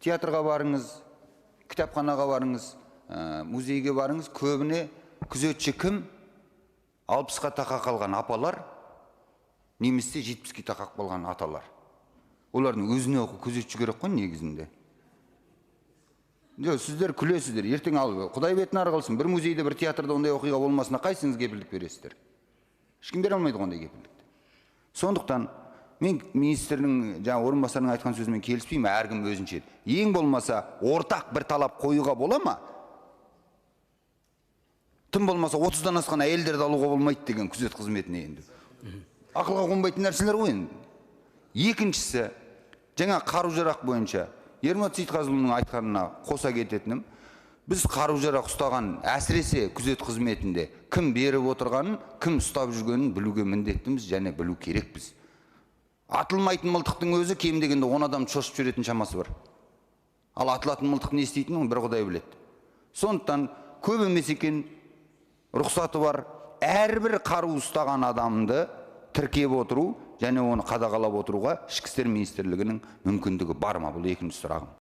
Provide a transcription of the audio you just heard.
театрға барыңыз, кітапханаға барыңыз, музейге барыңыз, көбіне күзетші кім? 60-қа тақа қалған апалар, немесе 70-ке тақақ болған аталар. Олардың өзіне оқу күзетші керек қой негізінде. Сіздер күлесіздер, ертең ал, Құдай бетін ары қалсын, бір музейде, бір театрда ондай оқиға болмасына қайсыңыз кепілдік бересіздер? Ешкім бере алмайды ондай кепілдікті. Сондықтан мен министрдің, орынбасарының айтқан сөзімен келіспеймін, әркім өзінше. Ең болмаса, ортақ бір талап қоюға бола ма? Тым болмаса 30-дан асқан әйелдерді алуға болмайды деген күзет қызметіне енді. Ақылға қонбайтын нәрселер ғой енді. Екіншісі, жаңа қару-жарақ бойынша Ермат Сейтқазылұлының айтқанына қоса кететінім, біз қару-жарақ ұстаған әсіресе күзет қызметінде кім беріп отырғанын, кім ұстап жүргенін білуге міндеттіміз және білу керекпіз. Атылмайтын мылтықтың өзі кем дегенде 10 адам шошып жүретін шамасы бар. Ал атылатын мылтық не істейтінін бір Құдай біледі. Сондықтан көп емес екен, рұқсаты бар, әрбір қару ұстаған адамды тіркеп отыру және оны қадағалап отыруға ішкі істер министрлігінің мүмкіндігі бар ма? Бұл екінші сұрағым.